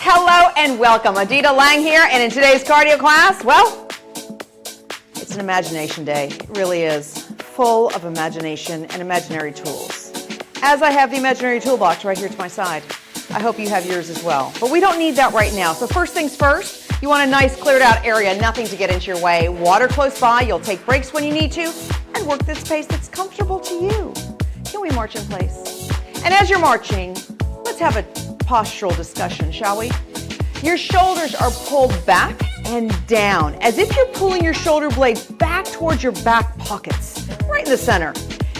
Hello and welcome. Adita Lang here, and in today's cardio class, well, it's an imagination day. It really is. Full of imagination and imaginary tools. As I have the imaginary toolbox right here to my side, I hope you have yours as well. But we don't need that right now. So first things first, you want a nice cleared out area, nothing to get into your way. Water close by, you'll take breaks when you need to, and work this pace that's comfortable to you. Can we march in place? And as you're marching, let's have a postural discussion, shall we? Your shoulders are pulled back and down, as if you're pulling your shoulder blades back towards your back pockets, right in the center.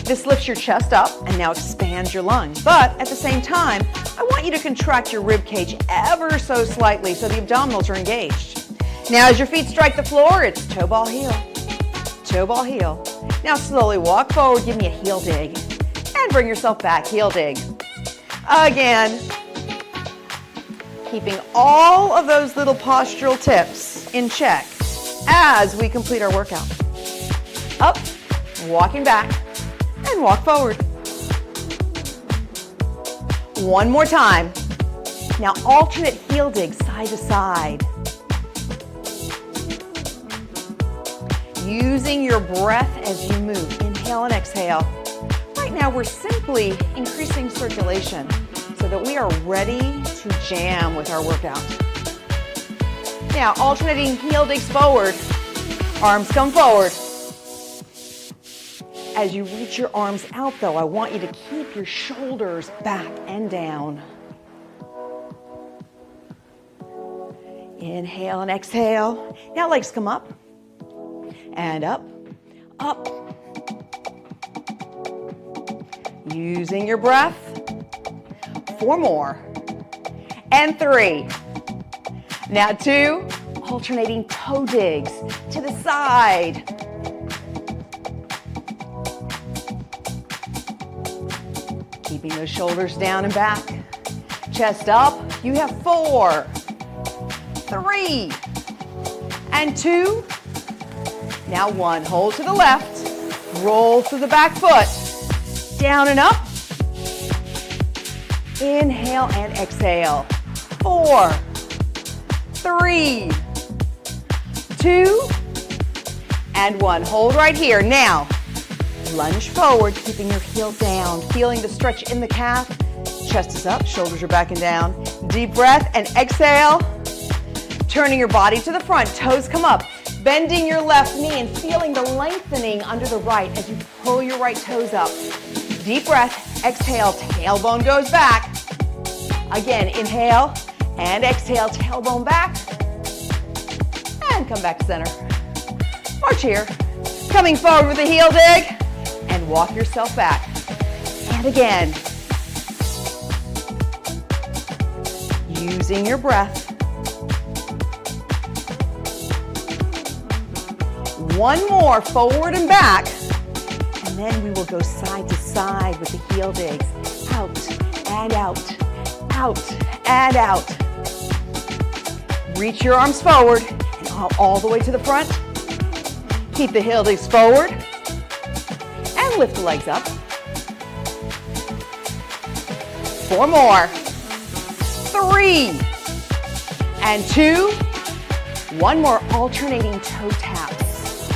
This lifts your chest up and now expands your lungs. But at the same time, I want you to contract your rib cage ever so slightly so the abdominals are engaged. Now as your feet strike the floor, it's toe ball heel. Toe ball heel. Now slowly walk forward, give me a heel dig. And bring yourself back, heel dig. Again. Keeping all of those little postural tips in check as we complete our workout. Up, walking back, and walk forward. One more time. Now alternate heel dig side to side. Using your breath as you move. Inhale and exhale. Right now we're simply increasing circulation so that we are ready to jam with our workout. Now alternating heel digs forward. Arms come forward. As you reach your arms out though, I want you to keep your shoulders back and down. Inhale and exhale. Now legs come up and up, up. Using your breath. 4 more. And 3. Now 2, alternating toe digs to the side. Keeping those shoulders down and back. Chest up. You have 4, 3, and 2. Now 1. Hold to the left. Roll through the back foot. Down and up. Inhale and exhale. 4, 3, 2, and 1. Hold right here. Now, lunge forward, keeping your heel down, feeling the stretch in the calf. Chest is up, shoulders are back and down. Deep breath and exhale. Turning your body to the front, toes come up. Bending your left knee and feeling the lengthening under the right as you pull your right toes up. Deep breath, exhale, tailbone goes back. Again, inhale and exhale, tailbone back. And come back to center. March here. Coming forward with a heel dig and walk yourself back. And again. Using your breath. 1 more, forward and back. And then we will go side to side with the heel digs. Out and out, out and out. Reach your arms forward and all the way to the front. Keep the heel digs forward. And lift the legs up. 4 more. 3 and 2. 1 more, alternating toe taps.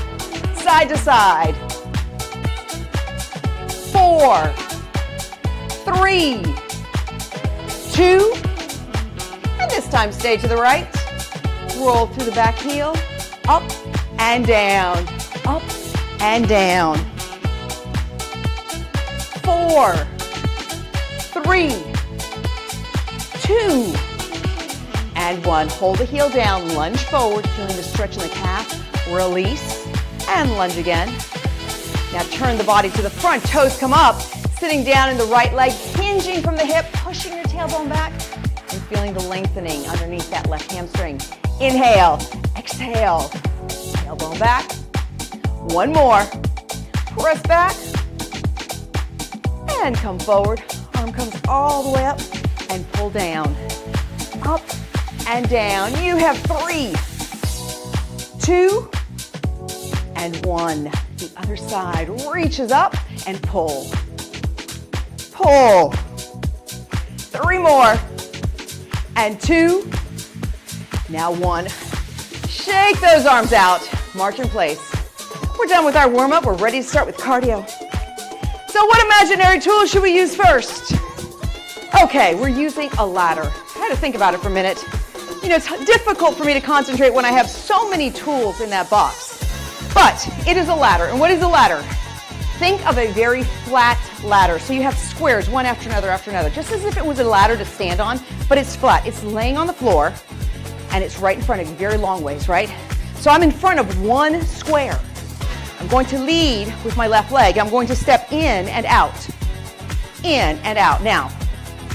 Side to side. 4, 3, 2, and this time stay to the right. Roll through the back heel, up and down, up and down. 4, 3, 2, and 1. Hold the heel down, lunge forward, feeling the stretch in the calf. Release and lunge again. Now turn the body to the front, toes come up, sitting down in the right leg, hinging from the hip, pushing your tailbone back, and feeling the lengthening underneath that left hamstring. Inhale, exhale, tailbone back. 1 more. Press back, and come forward. Arm comes all the way up, and pull down. Up and down. You have 3, 2, and 1. The other side reaches up and pull. Pull. 3 more. and 2. Now 1. Shake those arms out. March in place. We're done with our warm-up. We're ready to start with cardio. So what imaginary tools should we use first? Okay, we're using a ladder. I had to think about it for a minute. You know, it's difficult for me to concentrate when I have so many tools in that box. But it is a ladder. And what is a ladder? Think of a very flat ladder. So you have squares, one after another, just as if it was a ladder to stand on, but it's flat. It's laying on the floor, and it's right in front of you, very long ways, right? So I'm in front of one square. I'm going to lead with my left leg. I'm going to step in and out. In and out. Now,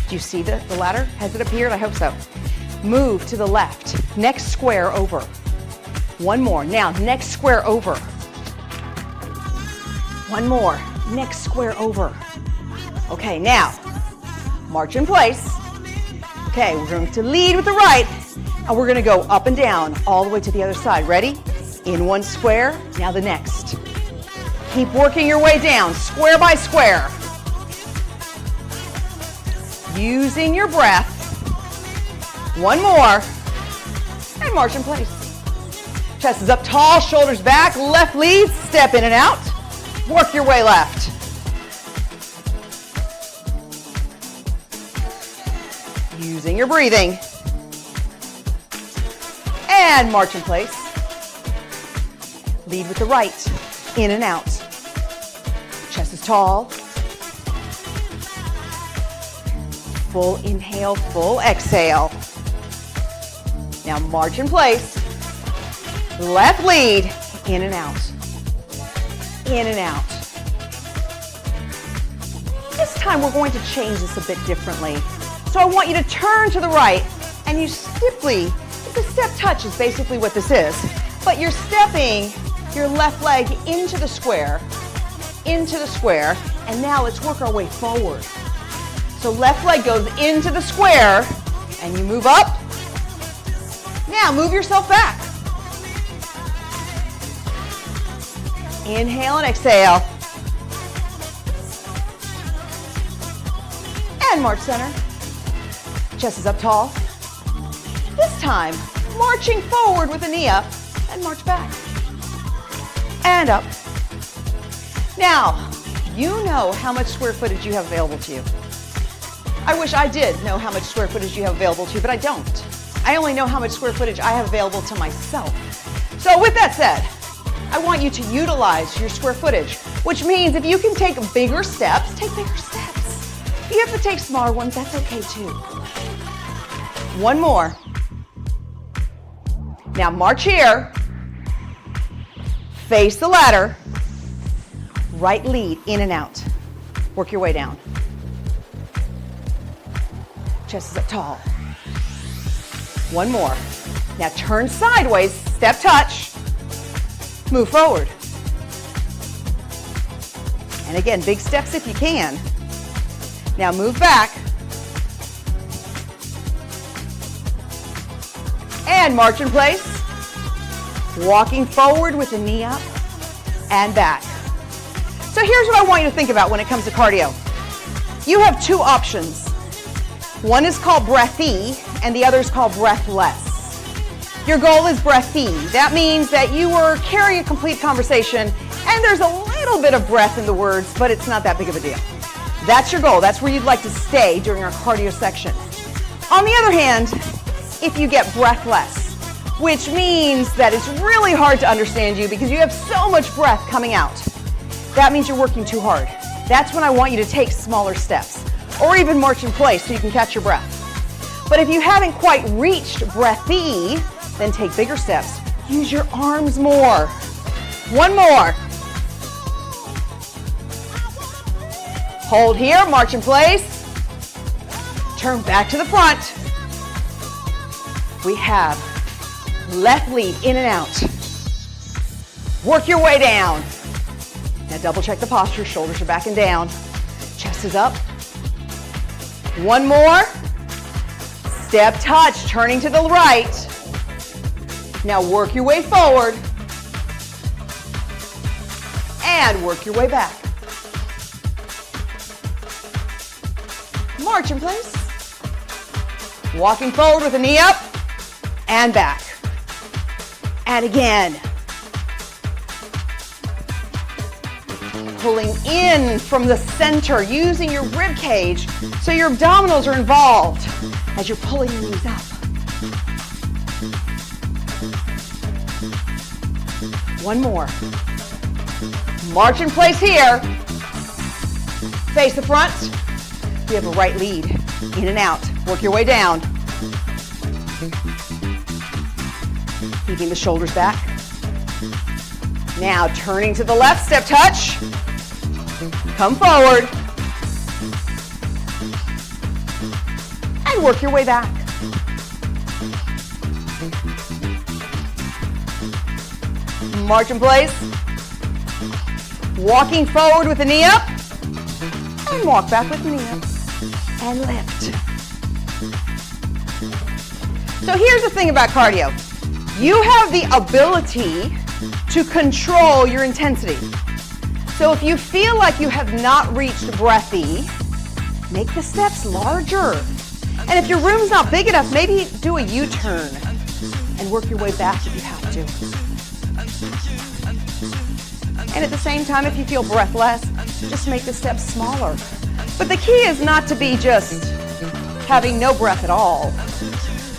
do you see the ladder? Has it appeared? I hope so. Move to the left. Next square over. One more. Now, next square over. One more. Next square over. Okay, now, march in place. Okay, we're going to lead with the right, and we're going to go up and down all the way to the other side. Ready? In one square, now the next. Keep working your way down, square by square. Using your breath. One more, and march in place. Chest is up tall, shoulders back, left lead, step in and out. Work your way left. Using your breathing. And march in place. Lead with the right, in and out. Chest is tall. Full inhale, full exhale. Now march in place. Left lead, in and out. In and out. This time we're going to change this a bit differently. So I want you to turn to the right, and you stiffly, it's a step touch is basically what this is, but you're stepping your left leg into the square, and now let's work our way forward. So left leg goes into the square, and you move up. Now move yourself back. Inhale and exhale. And march center. Chest is up tall. This time, marching forward with a knee up, and march back. And up. Now, you know how much square footage you have available to you. I wish I did know how much square footage you have available to you, but I don't. I only know how much square footage I have available to myself. So with that said, I want you to utilize your square footage, which means if you can take bigger steps, take bigger steps. If you have to take smaller ones, that's okay too. One more. Now march here. Face the ladder. Right lead, in and out. Work your way down. Chest is up tall. One more. Now turn sideways, step touch. Move forward. And again, big steps if you can. Now move back. And march in place. Walking forward with the knee up and back. So here's what I want you to think about when it comes to cardio. You have two options. One is called breathy and the other is called breathless. Your goal is breathy. That means that you are carrying a complete conversation and there's a little bit of breath in the words, but it's not that big of a deal. That's your goal. That's where you'd like to stay during our cardio section. On the other hand, if you get breathless, which means that it's really hard to understand you because you have so much breath coming out, that means you're working too hard. That's when I want you to take smaller steps or even march in place so you can catch your breath. But if you haven't quite reached breathy, then take bigger steps. Use your arms more. One more. Hold here, march in place. Turn back to the front. We have left lead, in and out. Work your way down. Now double check the posture, shoulders are back and down. Chest is up. One more. Step touch, turning to the right. Now work your way forward. And work your way back. March in place. Walking forward with a knee up and back. And again. Pulling in from the center, using your rib cage so your abdominals are involved as you're pulling the knees up. One more. March in place here. Face the front. We have a right lead. In and out. Work your way down. Keeping the shoulders back. Now turning to the left, step touch. Come forward. And work your way back. March in place. Walking forward with the knee up. And walk back with the knee up. And lift. So here's the thing about cardio. You have the ability to control your intensity. So if you feel like you have not reached breathy, make the steps larger. And if your room's not big enough, maybe do a U-turn and work your way back if you have to. And at the same time, if you feel breathless, just make the steps smaller. But the key is not to be just having no breath at all.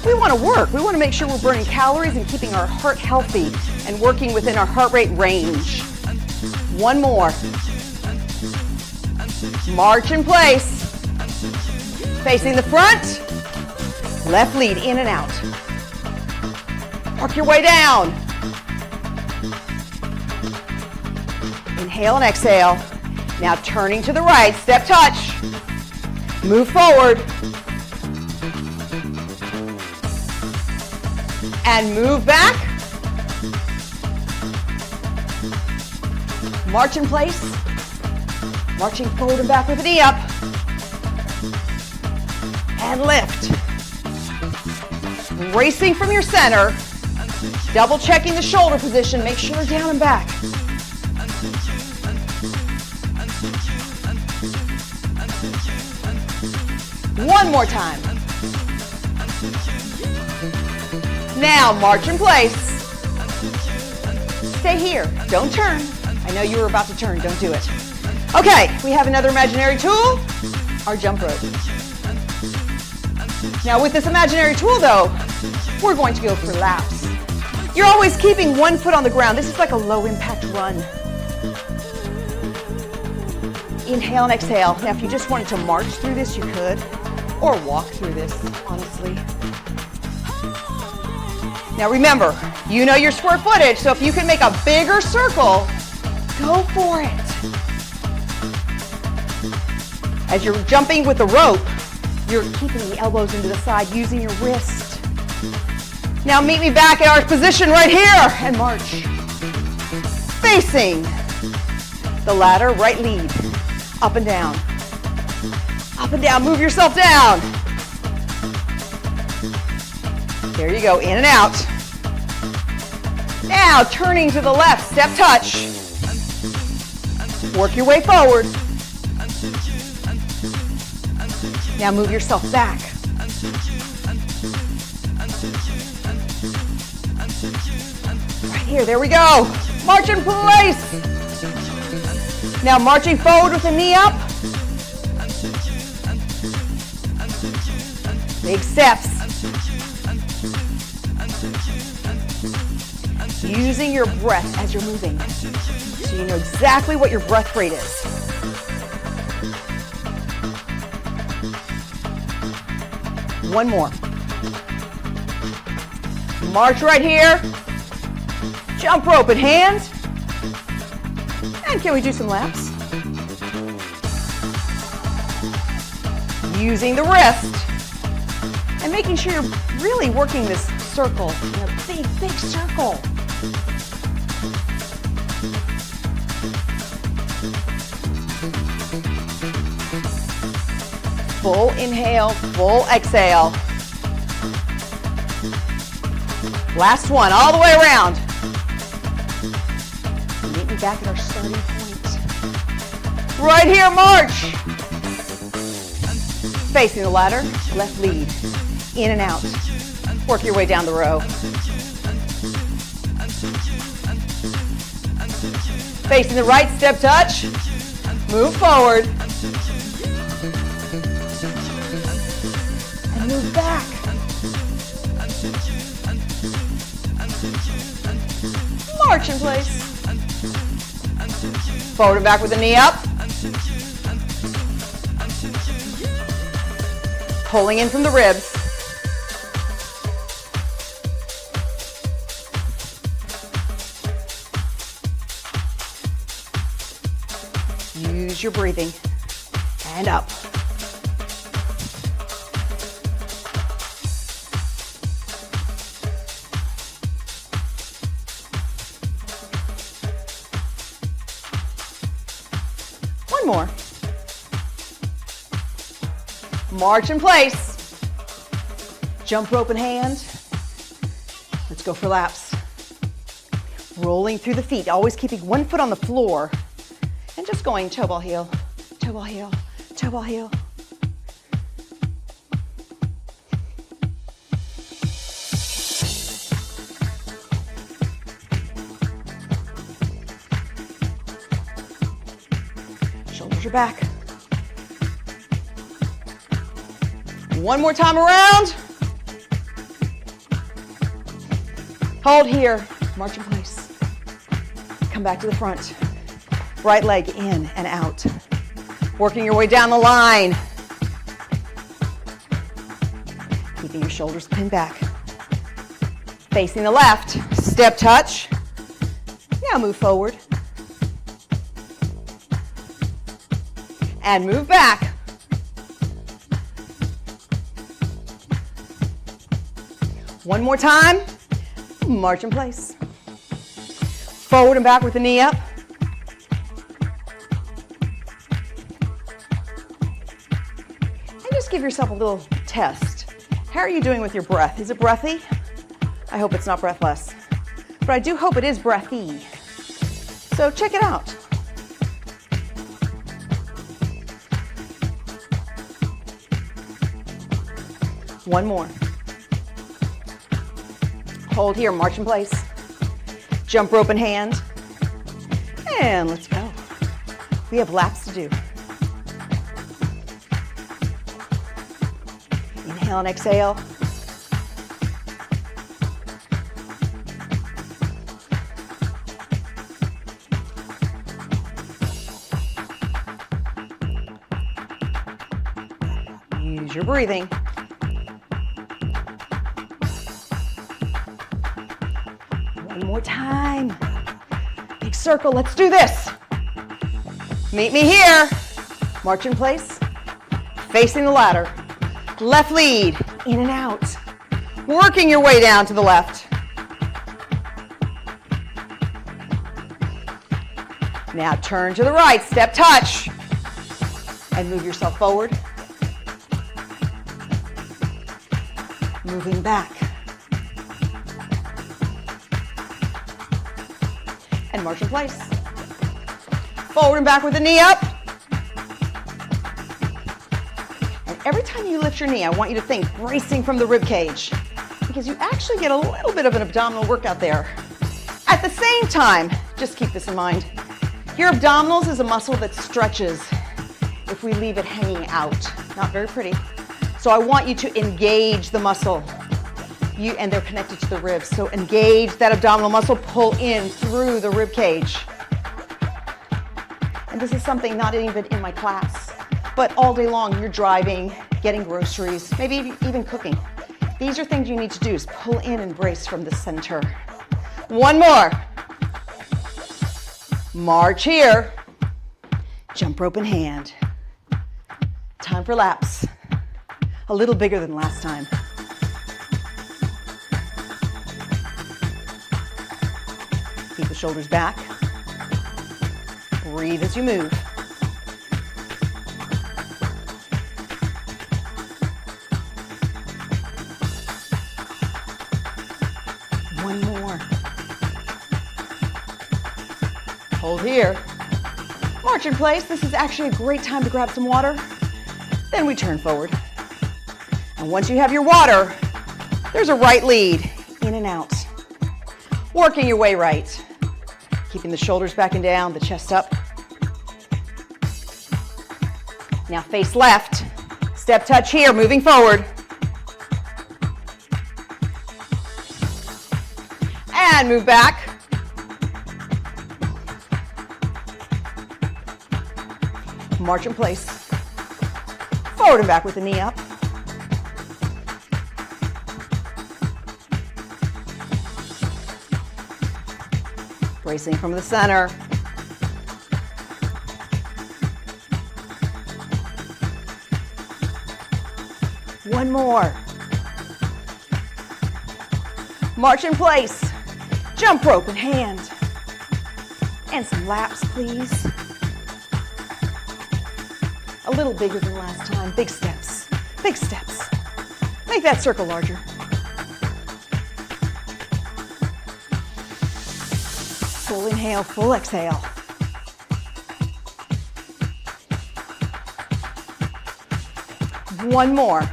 We want to work. We want to make sure we're burning calories and keeping our heart healthy and working within our heart rate range. One more. March in place. Facing the front. Left lead in and out. Work your way down. Inhale and exhale. Now turning to the right, step touch. Move forward. And move back. March in place. Marching forward and back with a knee up. And lift. Racing from your center. Double checking the shoulder position. Make sure they're down and back. One more time. Now march in place. Stay here. Don't turn. I know you were about to turn. Don't do it. Okay, we have another imaginary tool, our jump rope. Now with this imaginary tool though, we're going to go for laps. You're always keeping one foot on the ground. This is like a low impact run. Inhale and exhale. Now if you just wanted to march through this, you could, or walk through this, honestly. Now remember, you know your square footage, so if you can make a bigger circle, go for it. As you're jumping with the rope, you're keeping the elbows into the side using your wrist. Now meet me back at our position right here and march. Facing the ladder, right lead. Up and down. Up and down, move yourself down. There you go, in and out. Now turning to the left, step touch. Work your way forward. Now move yourself back. Right here, there we go. March in place. Now marching forward with the knee up. Big steps. Using your breath as you're moving, so you know exactly what your breath rate is. One more. March right here. Jump rope in hand. And can we do some laps? Using the wrist. And making sure you're really working this circle, a big, big circle. Full inhale, full exhale. Last one, all the way around. Meet me back at our starting point. Right here, march. Facing the ladder, left lead. in and out. Work your way down the row. Facing the right, step touch. Move forward. And move back. March in place. Forward and back with the knee up. Pulling in from the ribs. Use your breathing. And up. One more. March in place. Jump rope in hand. Let's go for laps. Rolling through the feet, always keeping one foot on the floor. And just going toe ball heel, toe ball heel, toe ball heel. Shoulders are back. One more time around. Hold here. March in place. Come back to the front. Right leg in and out. Working your way down the line. Keeping your shoulders pinned back. Facing the left. Step touch. Now move forward. And move back. One more time. March in place. Forward and back with the knee up. And just give yourself a little test. How are you doing with your breath? Is it breathy? I hope it's not breathless. But I do hope it is breathy. So check it out. One more. Hold here, march in place. Jump rope in hand. And let's go. We have laps to do. Inhale and exhale. Use your breathing. One more time. Big circle, let's do this. Meet me here. March in place. Facing the ladder. Left lead, in and out. Working your way down to the left. Now turn to the right, step touch. And move yourself forward. Moving back. And march in place. Forward and back with the knee up. And every time you lift your knee, I want you to think bracing from the rib cage, because you actually get a little bit of an abdominal workout there. At the same time, just keep this in mind, your abdominals is a muscle that stretches if we leave it hanging out. Not very pretty. So I want you to engage the muscle. And they're connected to the ribs. So engage that abdominal muscle, pull in through the rib cage. And this is something not even in my class, but all day long you're driving, getting groceries, maybe even cooking. These are things you need to do, is pull in and brace from the center. One more. March here. Jump rope in hand. Time for laps. A little bigger than last time. Keep the shoulders back. Breathe as you move. One more. Hold here. March in place. This is actually a great time to grab some water. Then we turn forward. And once you have your water, there's a right lead, in and out. Working your way right. Keeping the shoulders back and down, the chest up. Now face left. Step touch here, moving forward. And move back. March in place. Forward and back with the knee up. Bracing from the center. One more. March in place. Jump rope in hand. And some laps, please. A little bigger than last time. Big steps. Big steps. Make that circle larger. Full inhale, full exhale. One more.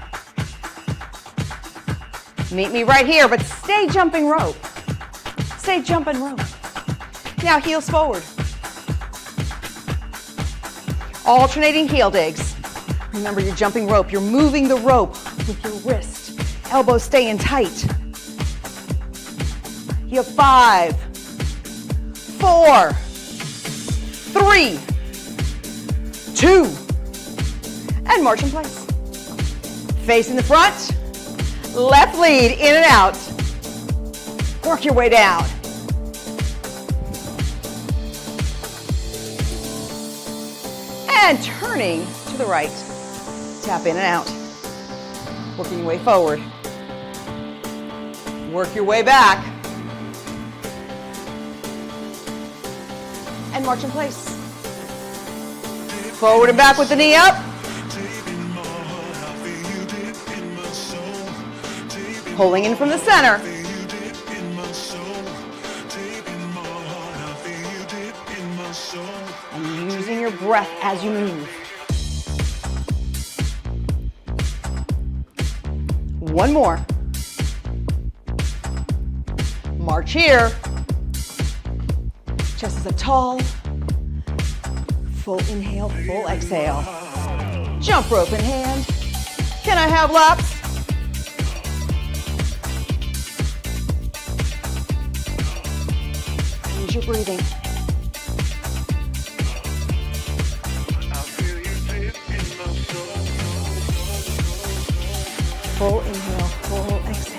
Meet me right here, but stay jumping rope. Stay jumping rope. Now heels forward. Alternating heel digs. Remember, you're jumping rope. You're moving the rope with your wrist. Elbows staying tight. You have 5, 4, 3, 2, and march in place. Face in the front, left lead, in and out. Work your way down. And turning to the right. Tap in and out. Working your way forward. Work your way back. And march in place. Forward and back with the knee up. Pulling in from the center. And using your breath as you move. One more. March here. Chest is up tall. Full inhale, full exhale. Jump rope in hand. Can I have laps? Use your breathing. Full inhale, full exhale.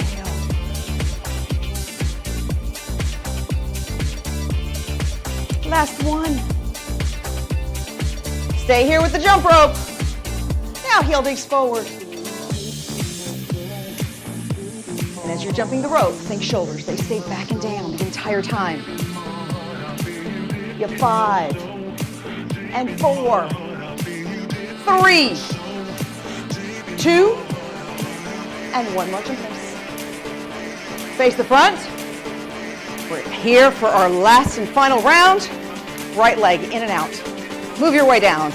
Last one. Stay here with the jump rope. Now heel digs forward. And as you're jumping the rope, think shoulders. They stay back and down the entire time. You have 5 and 4, 3, 2, and 1. March in place. Face the front. We're here for our last and final round. Right leg in and out. Move your way down.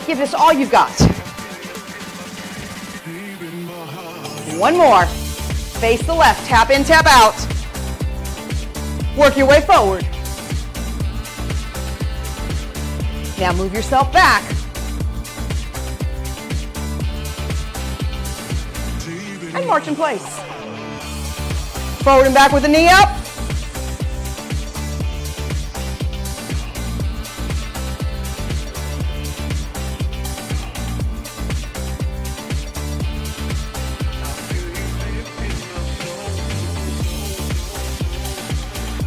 Give this all you've got. One more. Face the left. Tap in, tap out. Work your way forward. Now move yourself back. And march in place. Forward and back with the knee up.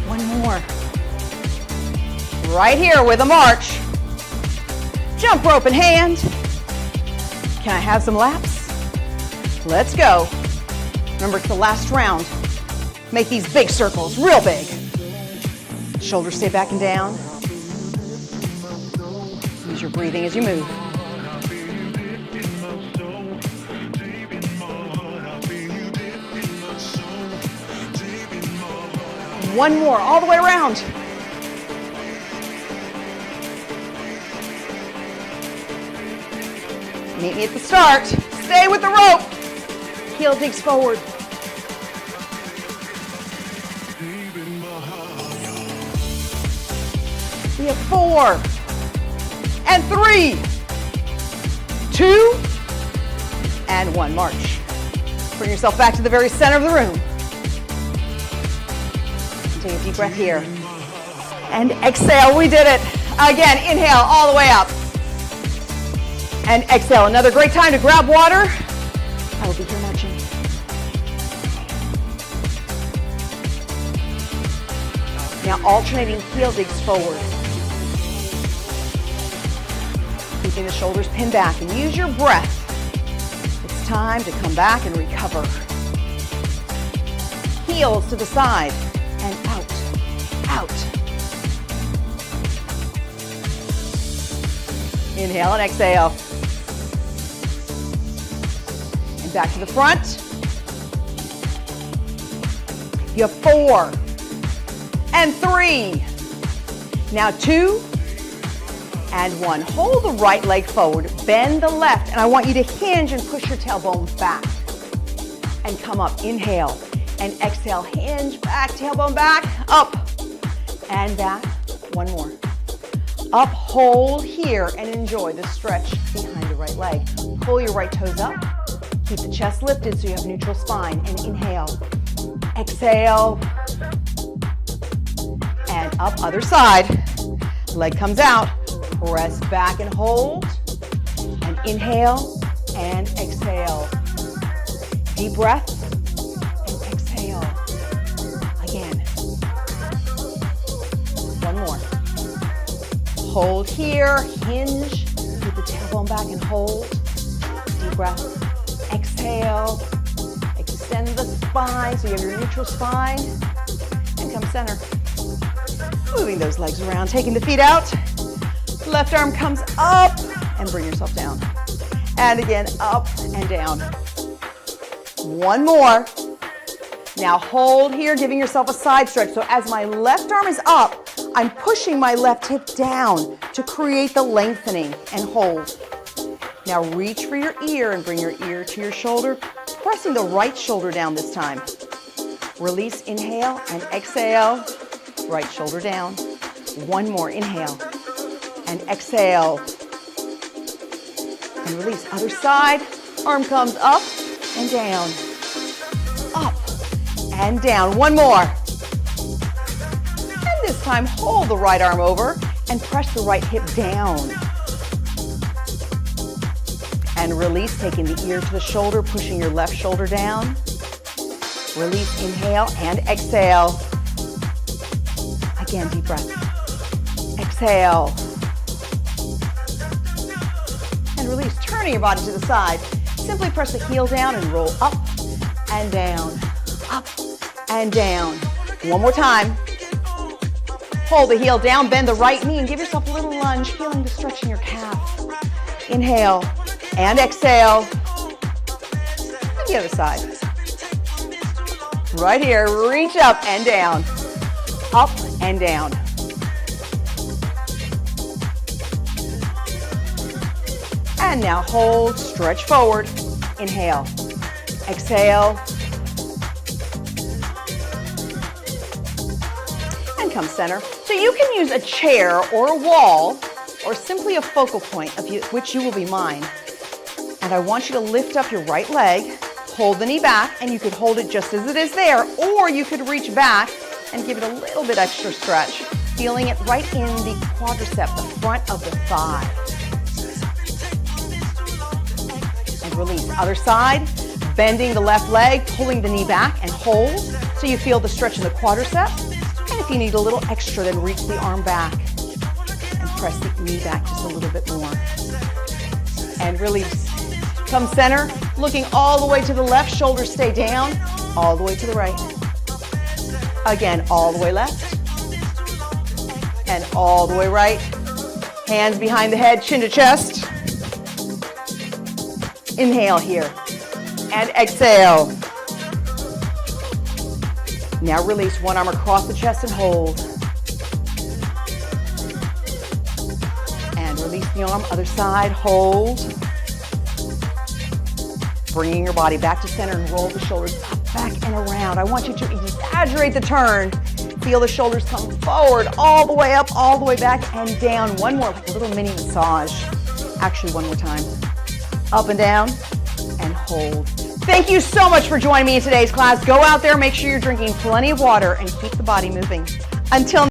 One more. Right here with a march. Jump rope in hand. Can I have some laps? Let's go. Remember, it's the last round. Make these big circles, real big. Shoulders stay back and down. Use your breathing as you move. One more, all the way around. Meet me at the start. Stay with the rope. heel digs forward. We have 4 and 3, 2 and 1. March. Bring yourself back to the very center of the room. Take a deep breath here. And exhale. We did it. Again, inhale all the way up. And exhale. Another great time to grab water. I will be here marching. Now alternating heel digs forward. Keeping the shoulders pinned back, and use your breath. It's time to come back and recover. Heels to the side and out, out. Inhale and exhale. And back to the front. You have 4 and 3. Now 2 and 1. Hold the right leg forward, bend the left, and I want you to hinge and push your tailbone back. And come up, inhale and exhale, hinge back, tailbone back, up and back. 1 more. Up, hold here, and enjoy the stretch behind the right leg. Pull your right toes up, keep the chest lifted so you have neutral spine, and inhale, exhale, and up, other side. Leg comes out. Press back and hold, and inhale and exhale. Deep breath and exhale. Again. 1 more. Hold here, hinge, keep the tailbone back and hold. Deep breath, exhale. Extend the spine so you have your neutral spine, and come center. Moving those legs around, taking the feet out. Left arm comes up and bring yourself down. And again, up and down. 1 more. Now hold here, giving yourself a side stretch. So as my left arm is up, I'm pushing my left hip down to create the lengthening, and hold. Now reach for your ear and bring your ear to your shoulder, pressing the right shoulder down this time. Release, inhale and exhale. Right shoulder down. 1 more, inhale. And exhale. And release. Other side. Arm comes up and down. Up and down. 1 more. And this time, hold the right arm over and press the right hip down. And release, taking the ear to the shoulder, pushing your left shoulder down. Release, inhale and exhale. Again, deep breath. Exhale. And release, turning your body to the side. Simply press the heel down and roll up and down, up and down. 1 more time. Hold the heel down, bend the right knee, and give yourself a little lunge, feeling the stretch in your calf. Inhale and exhale. And the other side. Right here, reach up and down, up and down. And now hold, stretch forward, inhale, exhale, and come center. So you can use a chair or a wall or simply a focal point of which you will be mine. And I want you to lift up your right leg, hold the knee back, and you could hold it just as it is there, or you could reach back and give it a little bit extra stretch, feeling it right in the quadricep, the front of the thigh. And release. Other side, bending the left leg, pulling the knee back and hold so you feel the stretch in the quadricep. And if you need a little extra, then reach the arm back and press the knee back just a little bit more. And release. Come center, looking all the way to the left, shoulders stay down, all the way to the right. Again, all the way left and all the way right. Hands behind the head, chin to chest. Inhale here and exhale. Now release, one arm across the chest and hold. And release the arm, other side, hold. bringing your body back to center and roll the shoulders back and around. I want you to exaggerate the turn. Feel the shoulders come forward, all the way up, all the way back, and down. One more, like a little mini massage. Actually, one more time. Up and down, and hold. Thank you so much for joining me in today's class. Go out there, make sure you're drinking plenty of water, and keep the body moving. Until